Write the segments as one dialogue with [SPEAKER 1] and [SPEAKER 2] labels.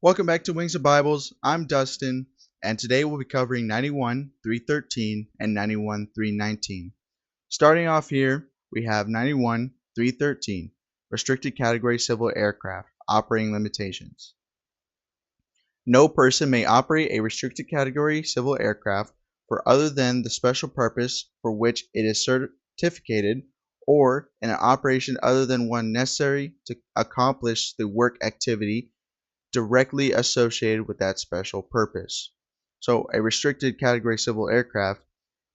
[SPEAKER 1] Welcome back to Wings of Bibles. I'm Dustin, and today we'll be covering 91, 313, and 91, 319. Starting off here, we have 91, 313, Restricted Category Civil Aircraft, Operating Limitations. No person may operate a restricted category civil aircraft for other than the special purpose for which it is certificated or in an operation other than one necessary to accomplish the work activity directly associated with that special purpose. So a restricted category civil aircraft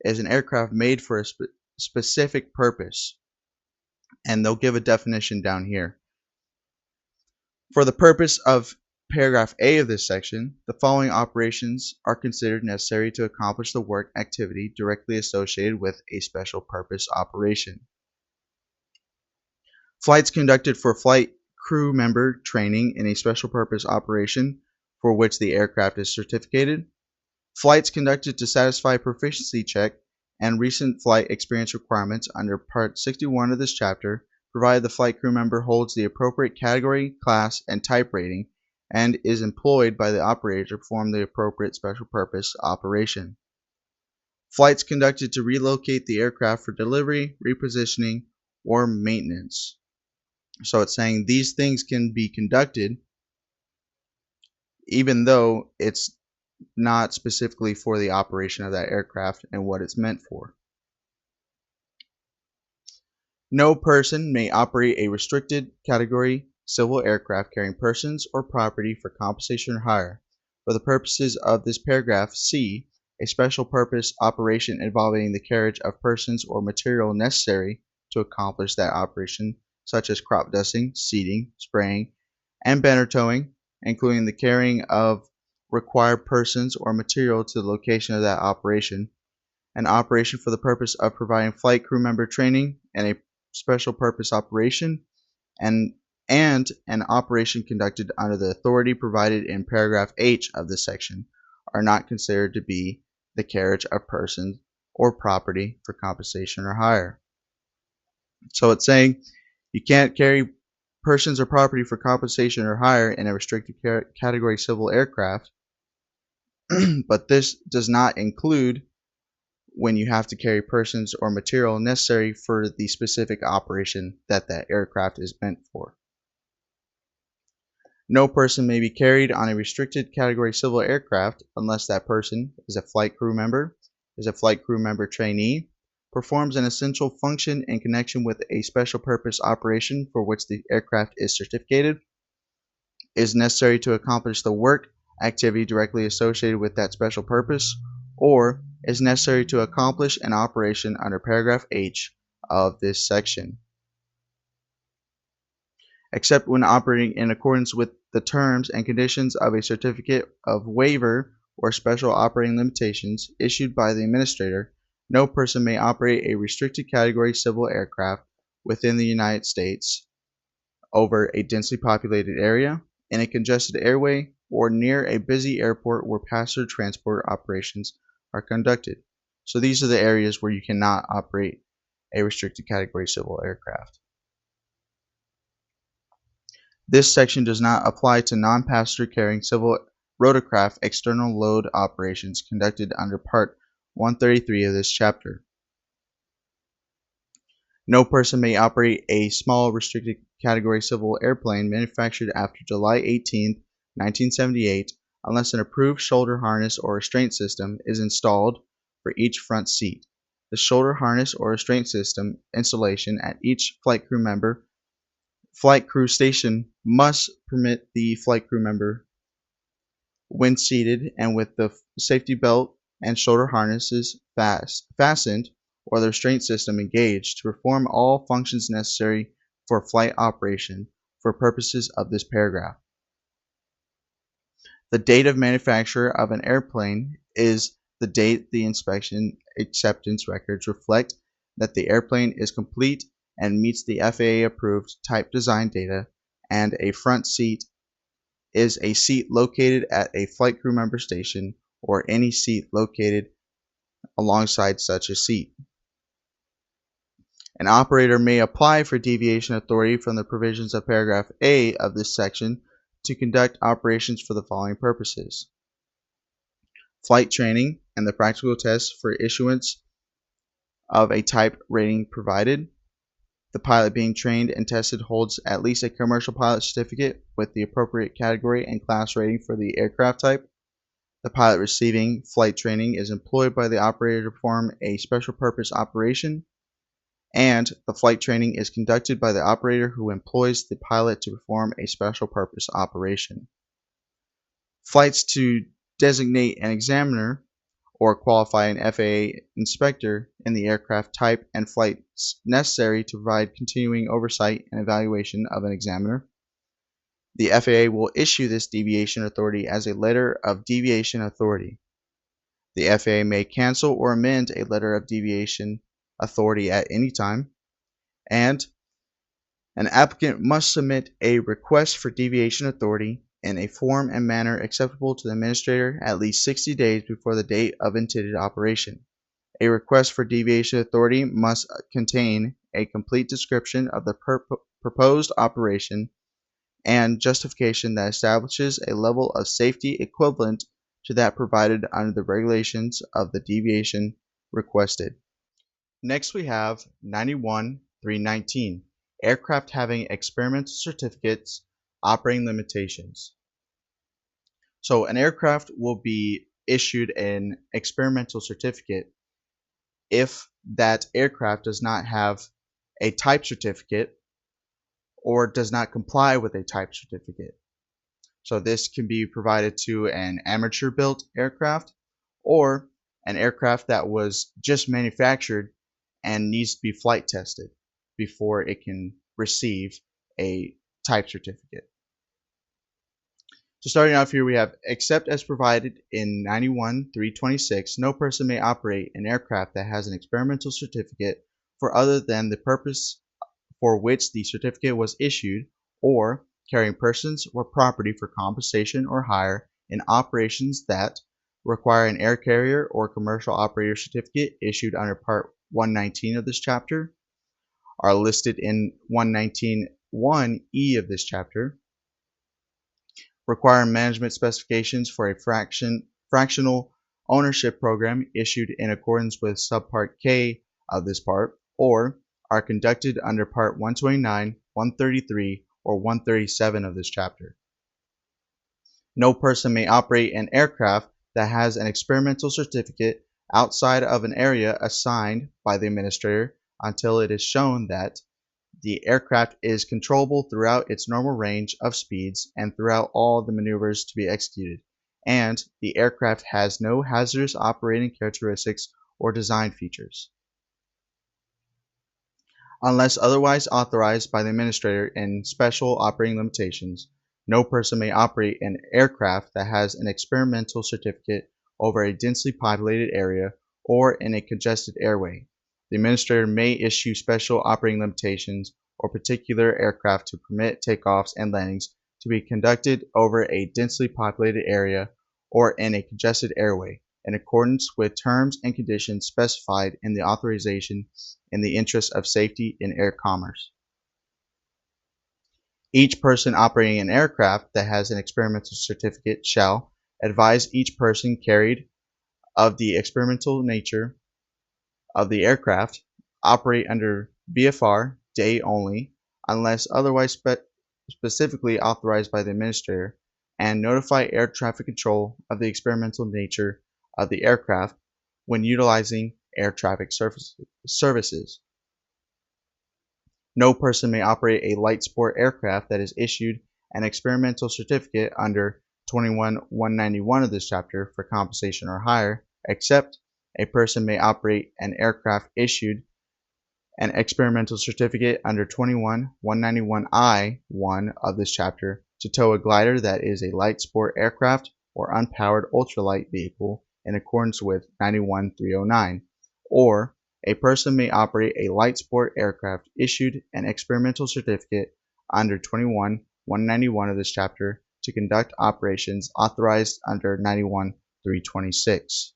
[SPEAKER 1] is an aircraft made for a specific purpose, and they'll give a definition down here. For the purpose of paragraph A of this section, the following operations are considered necessary to accomplish the work activity directly associated with a special purpose operation. Flights conducted for flight crew member training in a special purpose operation for which the aircraft is certificated. Flights conducted to satisfy proficiency check and recent flight experience requirements under Part 61 of this chapter, provided the flight crew member holds the appropriate category, class, and type rating and is employed by the operator to perform the appropriate special purpose operation. Flights conducted to relocate the aircraft for delivery, repositioning, or maintenance. So it's saying these things can be conducted even though it's not specifically for the operation of that aircraft and what it's meant for. No person may operate a restricted category civil aircraft carrying persons or property for compensation or hire. For the purposes of this paragraph, C, a special purpose operation involving the carriage of persons or material necessary to accomplish that operation, such as crop dusting, seeding, spraying, and banner towing, including the carrying of required persons or material to the location of that operation, an operation for the purpose of providing flight crew member training and a special purpose operation, and an operation conducted under the authority provided in paragraph H of this section are not considered to be the carriage of persons or property for compensation or hire. So it's saying you can't carry persons or property for compensation or hire in a restricted category civil aircraft, but this does not include when you have to carry persons or material necessary for the specific operation that that aircraft is meant for. No person may be carried on a restricted category civil aircraft unless that person is a flight crew member, is a flight crew member trainee, performs an essential function in connection with a special purpose operation for which the aircraft is certificated, is necessary to accomplish the work activity directly associated with that special purpose, or is necessary to accomplish an operation under paragraph H of this section. Except when operating in accordance with the terms and conditions of a certificate of waiver or special operating limitations issued by the administrator, no person may operate a restricted category civil aircraft within the United States over a densely populated area, in a congested airway, or near a busy airport where passenger transport operations are conducted. So these are the areas where you cannot operate a restricted category civil aircraft. This section does not apply to non-passenger carrying civil rotorcraft external load operations conducted under Part 133 of this chapter. No person may operate a small restricted category civil airplane manufactured after July 18, 1978, unless an approved shoulder harness or restraint system is installed for each front seat. The shoulder harness or restraint system installation at each flight crew station must permit the flight crew member, when seated and with the safety belt and shoulder harnesses fastened or the restraint system engaged, to perform all functions necessary for flight operation for purposes of this paragraph. The date of manufacture of an airplane is the date the inspection acceptance records reflect that the airplane is complete and meets the FAA approved type design data, and a front seat is a seat located at a flight crew member station or any seat located alongside such a seat. An operator may apply for deviation authority from the provisions of paragraph A of this section to conduct operations for the following purposes: flight training and the practical test for issuance of a type rating provided. The pilot being trained and tested holds at least a commercial pilot certificate with the appropriate category and class rating for the aircraft type. The pilot receiving flight training is employed by the operator to perform a special purpose operation, and the flight training is conducted by the operator who employs the pilot to perform a special purpose operation. Flights to designate an examiner or qualify an FAA inspector in the aircraft type and flights necessary to provide continuing oversight and evaluation of an examiner. The FAA will issue this deviation authority as a letter of deviation authority. The FAA may cancel or amend a letter of deviation authority at any time, and an applicant must submit a request for deviation authority in a form and manner acceptable to the administrator at least 60 days before the date of intended operation. A request for deviation authority must contain a complete description of the proposed operation and justification that establishes a level of safety equivalent to that provided under the regulations of the deviation requested. Next we have 91.319, aircraft having experimental certificates, operating limitations. So an aircraft will be issued an experimental certificate if that aircraft does not have a type certificate or does not comply with a type certificate. So this can be provided to an amateur built aircraft or an aircraft that was just manufactured and needs to be flight tested before it can receive a type certificate. So starting off here we have, except as provided in 91.326, no person may operate an aircraft that has an experimental certificate for other than the purpose for which the certificate was issued, or carrying persons or property for compensation or hire in operations that require an air carrier or commercial operator certificate issued under Part 119 of this chapter, are listed in 119.1e of this chapter, require management specifications for a fractional ownership program issued in accordance with subpart K of this part, or are conducted under Part 129, 133, or 137 of this chapter. No person may operate an aircraft that has an experimental certificate outside of an area assigned by the administrator until it is shown that the aircraft is controllable throughout its normal range of speeds and throughout all the maneuvers to be executed, and the aircraft has no hazardous operating characteristics or design features. Unless otherwise authorized by the administrator in special operating limitations, no person may operate an aircraft that has an experimental certificate over a densely populated area or in a congested airway. The administrator may issue special operating limitations or particular aircraft to permit takeoffs and landings to be conducted over a densely populated area or in a congested airway, in accordance with terms and conditions specified in the authorization in the interest of safety in air commerce. Each person operating an aircraft that has an experimental certificate shall advise each person carried of the experimental nature of the aircraft, operate under VFR day only, unless otherwise specifically authorized by the administrator, and notify air traffic control of the experimental nature of the aircraft when utilizing air traffic services. No person may operate a light sport aircraft that is issued an experimental certificate under 21.191 of this chapter for compensation or hire, except a person may operate an aircraft issued an experimental certificate under 21.191I1 of this chapter to tow a glider that is a light sport aircraft or unpowered ultralight vehicle in accordance with 91.309, or a person may operate a light sport aircraft issued an experimental certificate under 21.191 of this chapter to conduct operations authorized under 91.326.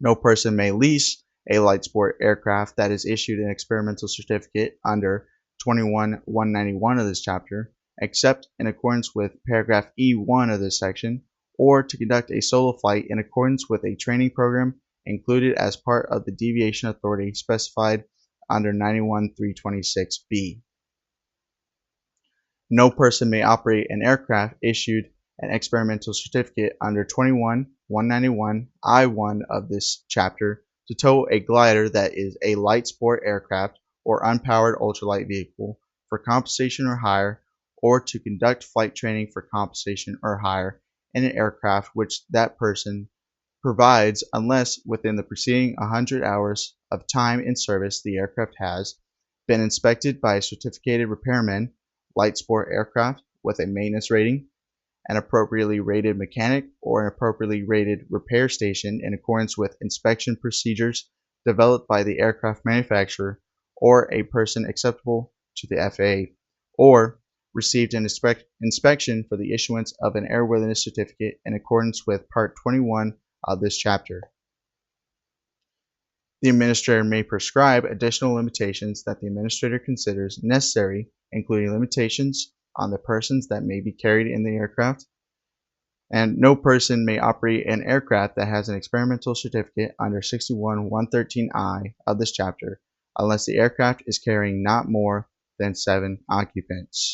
[SPEAKER 1] No person may lease a light sport aircraft that is issued an experimental certificate under 21.191 of this chapter except in accordance with paragraph E1 of this section, or to conduct a solo flight in accordance with a training program included as part of the deviation authority specified under 91.326b. No person may operate an aircraft issued an experimental certificate under 21.191 I1 of this chapter to tow a glider that is a light sport aircraft or unpowered ultralight vehicle for compensation or hire, or to conduct flight training for compensation or hire in an aircraft which that person provides unless within the preceding 100 hours of time in service the aircraft has been inspected by a certificated repairman, light sport aircraft with a maintenance rating, an appropriately rated mechanic, or an appropriately rated repair station in accordance with inspection procedures developed by the aircraft manufacturer or a person acceptable to the FAA, or received an inspection for the issuance of an airworthiness certificate in accordance with Part 21 of this chapter. The administrator may prescribe additional limitations that the administrator considers necessary, including limitations on the persons that may be carried in the aircraft, and no person may operate an aircraft that has an experimental certificate under 61.113I of this chapter unless the aircraft is carrying not more than 7 occupants.